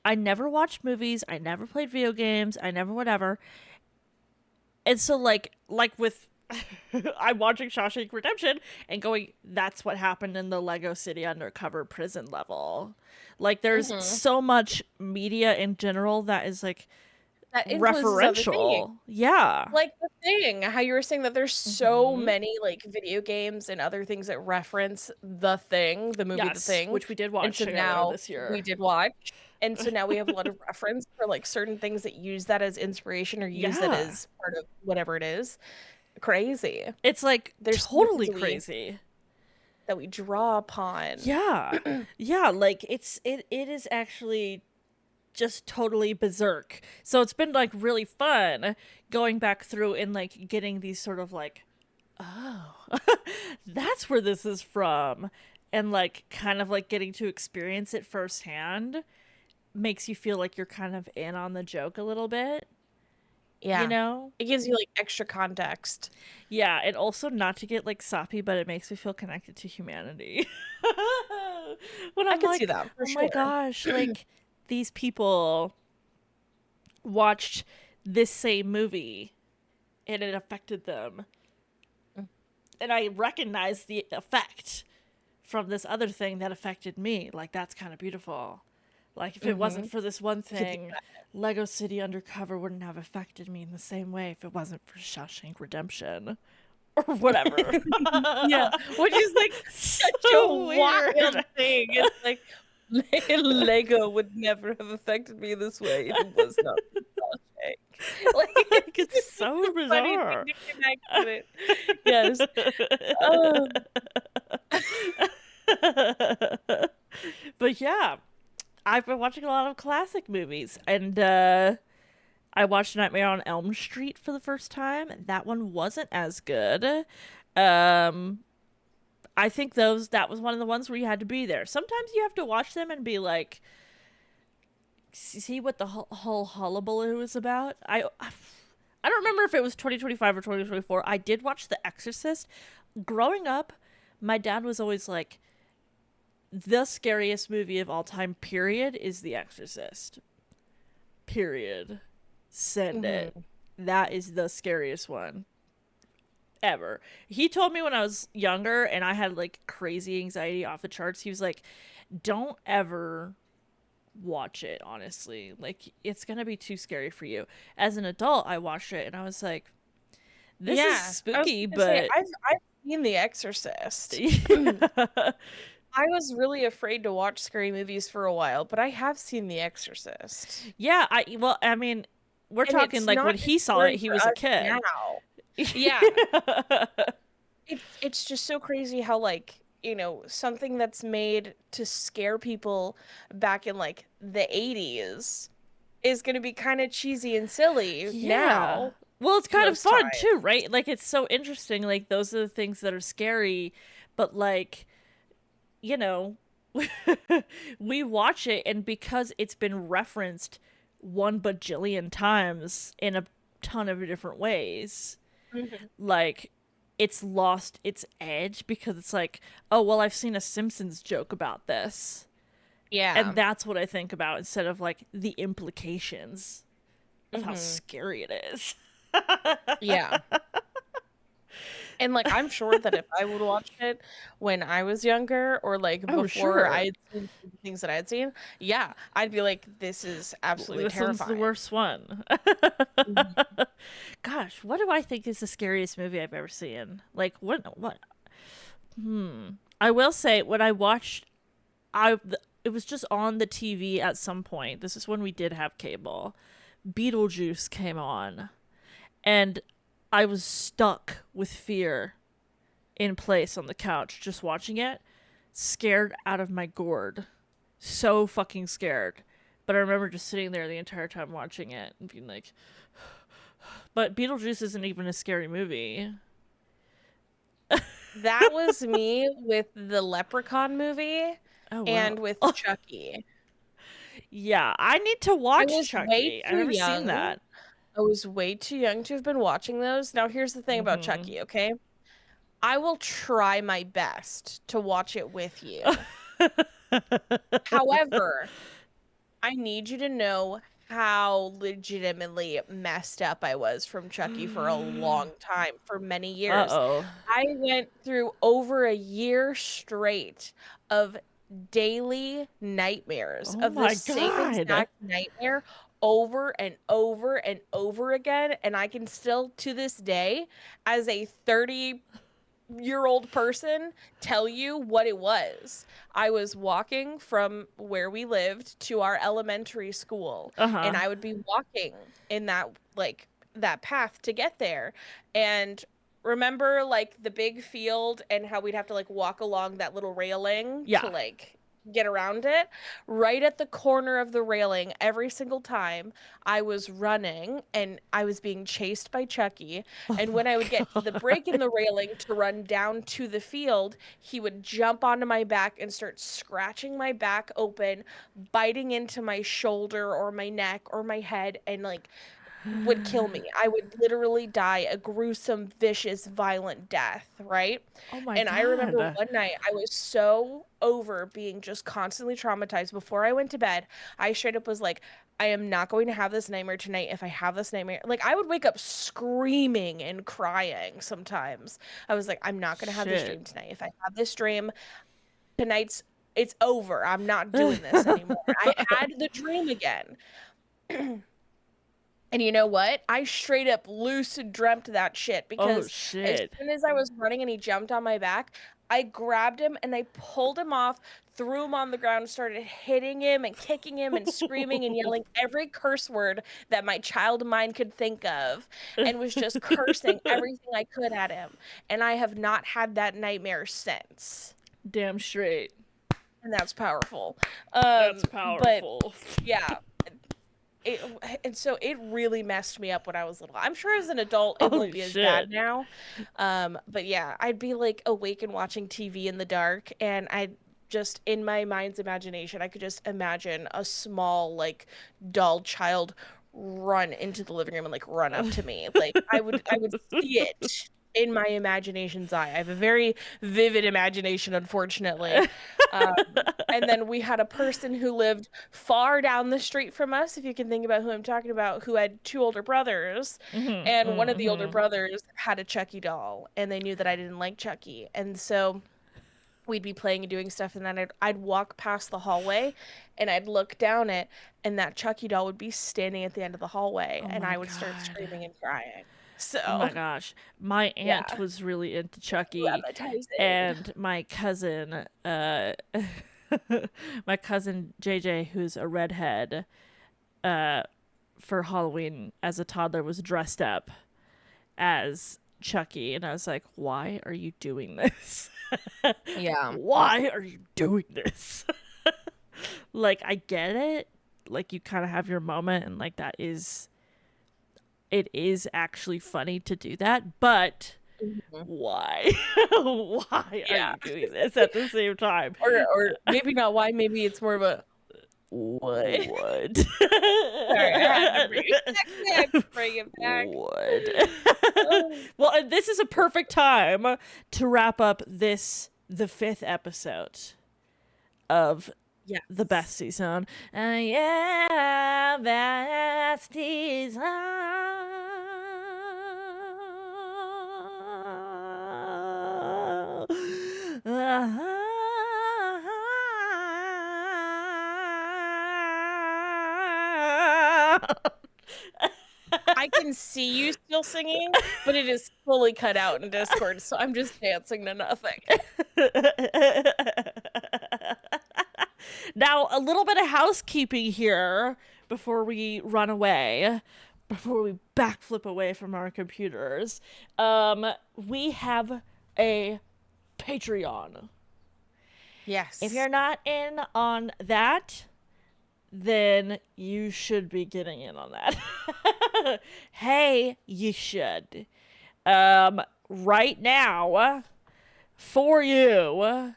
S1: I never watched movies, I never played video games, I never whatever. And so like with I'm watching Shawshank Redemption and going, that's what happened in the Lego City Undercover prison level. Like there's
S2: Mhm.
S1: so much media in general that is like
S2: That influences other things.
S1: referential. Yeah.
S2: Like the thing, how you were saying that there's so
S1: Hmm.
S2: many like video games and other things that reference the thing, the movie The
S1: Yes,
S2: Thing.
S1: which we did
S2: And
S1: watch
S2: so
S1: together
S2: now
S1: this
S2: we
S1: year.
S2: did watch. And so now we have a lot of reference for like certain things that use that as inspiration or use that
S1: Yeah.
S2: as part of whatever it is. Crazy.
S1: It's like
S2: There's so many things
S1: totally crazy.
S2: that we draw upon.
S1: Yeah. Yeah, like it is actually just totally berserk. So it's been like really fun going back through and like getting these sort of like, oh, that's where this is from. And like kind of like getting to experience it firsthand makes you feel like you're kind of in on the joke a little bit, you
S2: Yeah.
S1: know?
S2: It gives you like extra context.
S1: Yeah, and also not to get like soppy, but it makes me feel connected to humanity. When
S2: I
S1: I'm
S2: could see
S1: like,
S2: that for
S1: oh my
S2: sure.
S1: gosh, like these people watched this same movie and it affected them. And I recognize the effect from this other thing that affected me. Like, that's kind of beautiful. Like, if it wasn't
S2: Mm-hmm.
S1: for this one
S2: I could see
S1: thing, Lego City Undercover wouldn't have affected me in the same way if it wasn't for Shawshank Redemption or whatever.
S2: Yeah, which is like such a
S1: So
S2: wild
S1: weird.
S2: thing. It's like Lego would never have affected me this way if it was not for Shawshank. Like
S1: Like,
S2: it's
S1: it's
S2: just such
S1: so
S2: a funny thing
S1: bizarre.
S2: to connect with it. Yes. Oh,
S1: But yeah, I've been watching a lot of classic movies, and I watched Nightmare on Elm Street for the first time. That one wasn't as good. Um, I think that was one of the ones where you had to be there. Sometimes you have to watch them and be like, see what the whole hullabaloo is about. I don't remember if it was 2025 or 2024. I did watch The Exorcist. Growing up, my dad was always like, the scariest movie of all time, period, is The Exorcist. Period. Send it.
S2: mhm.
S1: That is the scariest one ever. He told me when I was younger and I had like crazy anxiety off the charts, he was like, don't ever watch it, honestly. Like, it's gonna be too scary for you. As an adult, I watched it and I was like, this is
S2: Yeah. I was
S1: spooky,
S2: gonna say
S1: but
S2: I've seen The Exorcist.
S1: yeah.
S2: I was really afraid to watch scary movies for a while, but I have seen The Exorcist.
S1: Yeah, well, I mean, we're
S2: And
S1: talking
S2: it's
S1: like
S2: not
S1: when
S2: as
S1: he saw it,
S2: scary
S1: he
S2: for
S1: was a
S2: us
S1: kid.
S2: now. Yeah. It's just so crazy how like, something that's made to scare people back in like the 80s is going to be kind of cheesy and silly
S1: Yeah.
S2: now
S1: Well, it's kind of
S2: most
S1: fun too,
S2: times.
S1: right? Like it's so interesting. Like those are the things that are scary, but like, you know, we watch it and because it's been referenced one bajillion times in a ton of different ways,
S2: Mhm.
S1: like it's lost its edge because it's like, oh, well, I've seen a Simpsons joke about this. And
S2: Yeah.
S1: that's what I think about instead of like the implications of how
S2: Hmm.
S1: scary it is.
S2: Yeah. And like I'm sure that if I would watch it when I was younger or like
S1: Oh,
S2: before I
S1: sure.
S2: had seen some things that I had seen, yeah, I'd be like, this is absolutely
S1: This one's the
S2: terrifying.
S1: worst one.
S2: Mhm.
S1: Gosh, what do I think is the scariest movie I've ever seen? Like what I will say when I watched it was just on the TV at some point. This is when we did have cable. Beetlejuice came on and I was stuck with fear in place on the couch just watching it, scared out of my gourd. So fucking scared. But I remember just sitting there the entire time watching it and being like, but Beetlejuice isn't even a scary movie.
S2: That was me with the Leprechaun movie
S1: Oh, wow.
S2: and with Chucky.
S1: Yeah, I need to
S2: I
S1: watch
S2: was way
S1: Chucky. I've
S2: too
S1: never seen
S2: young.
S1: that.
S2: I was way too young to have been watching those. Now, here's the thing about
S1: Mm-hmm.
S2: Chucky, okay? I will try my best to watch it with you. However, I need you to know how legitimately messed up I was from Chucky for a long time, for many years.
S1: Uh-oh.
S2: I went through over a year straight of daily nightmares
S1: Oh
S2: of the
S1: my
S2: same
S1: god.
S2: exact nightmare over and over and over again. And I can still, to this day, as a 30-year-old person, tell you what it was. I was walking from where we lived to our elementary school, and
S1: Uh-huh.
S2: I would be walking in that path to get there. And remember like the big field and how we'd have to like walk along that little railing to
S1: Yeah.
S2: like get around it? Right at the corner of the railing, every single time I was running and I was being chased by Chucky.
S1: Oh
S2: And
S1: my
S2: when I would get to the break in
S1: god.
S2: the railing to run down to the field, he would jump onto my back and start scratching my back open, biting into my shoulder or my neck or my head, and like would kill me. I would literally die a gruesome, vicious, violent death, right?
S1: Oh my
S2: And I remember
S1: god.
S2: one night I was so over being just constantly traumatized. Before I went to bed, I straight up was like, I am not going to have this nightmare tonight. If I have this nightmare, like I would wake up screaming and crying sometimes. I was like, I'm not going to have this
S1: Shit.
S2: dream tonight. If I have this dream, tonight's it's over. I'm not doing this anymore. I had the dream again. And you know what? I straight up lucid dreamt that shit
S1: Oh
S2: because as
S1: shit.
S2: soon as I was running and he jumped on my back, I grabbed him and I pulled him off, threw him on the ground, started hitting him and kicking him and screaming and yelling every curse word that my child mind could think of, and was just cursing everything I could at him. And I have not had that nightmare since.
S1: Damn straight.
S2: And that's powerful.
S1: That's
S2: But
S1: powerful.
S2: yeah, it and so it really messed me up when I was little. I'm sure as an adult it won't
S1: Holy
S2: be as bad
S1: shit.
S2: now. But yeah, I'd be like awake and watching TV in the dark, and I just in my mind's imagination, I could just imagine a small like doll child run into the living room and like run up to me. Like I would see it in my imagination's eye. I have a very vivid imagination, unfortunately. Um, and then we had a person who lived far down the street from us, if you can think about who I'm talking about, who had two older brothers.
S1: Mm-hmm.
S2: And one of the older
S1: Mm-hmm.
S2: brothers had a Chucky doll, and they knew that I didn't like Chucky. And so we'd be playing and doing stuff, and then I'd walk past the hallway and I'd look down it, and that Chucky doll would be standing at the end of the hallway,
S1: Oh
S2: and
S1: my
S2: I would start
S1: god.
S2: screaming and crying.
S1: Oh my
S2: So,
S1: gosh. My aunt
S2: yeah,
S1: was really into Chucky,
S2: traumatizing.
S1: and my cousin my cousin JJ, who's a redhead, uh for Halloween as a toddler was dressed up as Chucky, and I was like, "Why are you doing this?
S2: Yeah.
S1: Why are you doing this?" Like, I get it. Like, you kind of have your moment, and like it is actually funny to do that, but
S2: Mhm.
S1: why? Why are
S2: Yeah.
S1: you doing this at the same time?
S2: Or maybe not why, maybe it's more of a what?
S1: Would.
S2: Sorry, I had to bring it back. I had to bring it back.
S1: Would.
S2: Oh,
S1: Well, and this is a perfect time to wrap up the fifth episode of the
S2: yes.
S1: Bestie Zone. Yeah, Bestie Zone.
S2: I can see you still singing, but it is fully cut out in Discord, so I'm just dancing to nothing.
S1: Now, a little bit of housekeeping here before we run away, before we backflip away from our computers. We have a Patreon. If
S2: Yes.
S1: you're not in on that, then you should be getting in on that. Hey, you should. Right now, for you,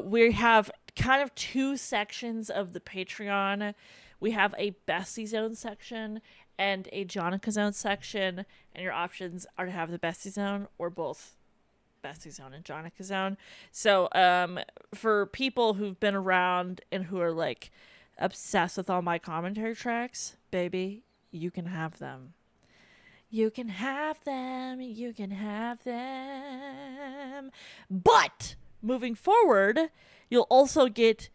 S1: we have kind of two sections of the Patreon. We have a Bestie Zone section and a Jonica Zone section, and your options are to have the Bestie Zone or both Bestie Zone and Jonica Zone. So, for people who've been around and who are like obsessed with all my commentary tracks, baby, you can have them. You can have them. You can have them. But moving forward, you'll also get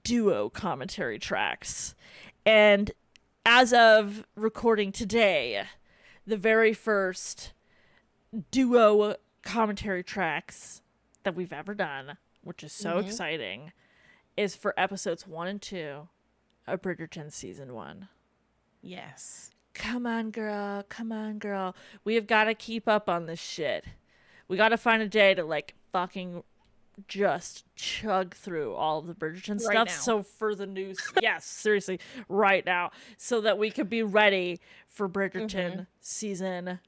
S1: duo commentary tracks. And as of recording today, the very first duo commentary tracks that we've ever done, which is so
S2: Mm-hmm.
S1: exciting, is for episodes 1 and 2 of Bridgerton season 1.
S2: Yes.
S1: Come on, girl. Come on, girl. We have got to keep up on this shit. We got to find a day to like fucking just chug through all of the Bridgerton
S2: Right
S1: stuff.
S2: now.
S1: So for the news, yes, seriously, right now, so that we could be ready for
S2: Mm-hmm.
S1: Bridgerton season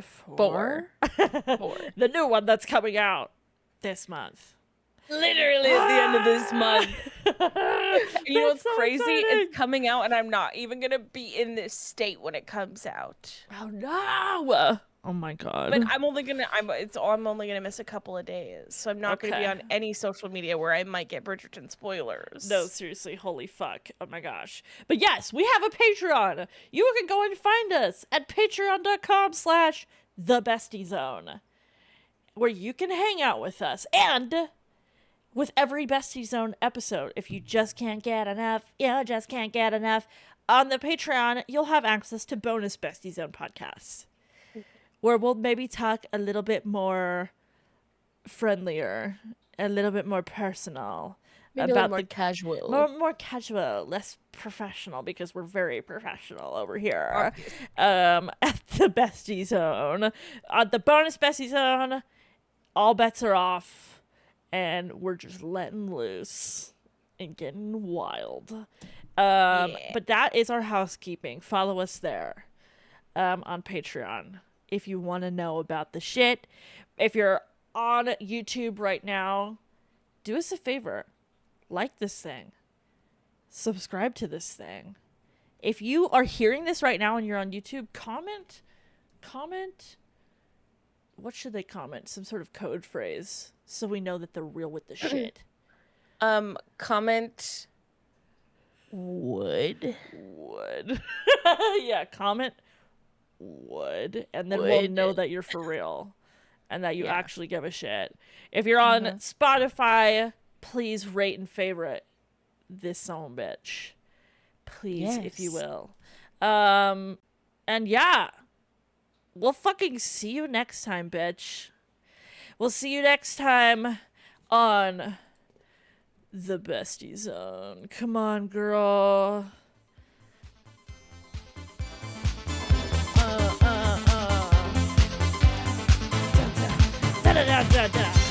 S2: 4.
S1: 4,
S2: 4.
S1: the new one that's coming out this month.
S2: Literally at the end of this month. You know
S1: That's
S2: what's
S1: so
S2: crazy?
S1: exciting.
S2: It's coming out, and I'm not even gonna be in this state when it comes out.
S1: Oh no! Oh my
S2: But
S1: god.
S2: I'm only gonna miss a couple of days, so I'm not gonna be
S1: Okay.
S2: on any social media where I might get Bridgerton
S1: No,
S2: spoilers.
S1: seriously, holy fuck. Oh my gosh. But yes, we have a Patreon. You can go and find us at patreon.com/, TheBestieZone, where you can hang out with us. And with every Bestie Zone episode, if you just can't get enough, on the Patreon, you'll have access to bonus Bestie Zone podcasts, where we'll maybe talk a little bit more friendlier, a little bit more personal
S2: Maybe a little
S1: about
S2: more
S1: the
S2: casual.
S1: more casual, less professional, because we're very professional over here.
S2: Obviously.
S1: At the Bestie Zone, the bonus Bestie Zone, all bets are off, and we're just letting loose and getting wild.
S2: Yeah.
S1: But that is our housekeeping. Follow us there, on Patreon if you want to know about the shit. If you're on YouTube right now, do us a favor, like this thing, subscribe to this thing. If you are hearing this right now and you're on YouTube, comment. What should they comment? Some sort of code phrase so we know that they're real with the shit.
S2: Comment would.
S1: Would. Yeah, comment would, and then we'll
S2: Would.
S1: know that you're for real. and that you
S2: Yeah.
S1: actually give a shit. If you're on Spotify, please rate and favorite this song, bitch. Please, if you
S2: Yes.
S1: will. And yeah, we'll fucking see you next time, bitch. We'll see you next time on The Bestie Zone. Come on, girl. Da, da, da, da, da.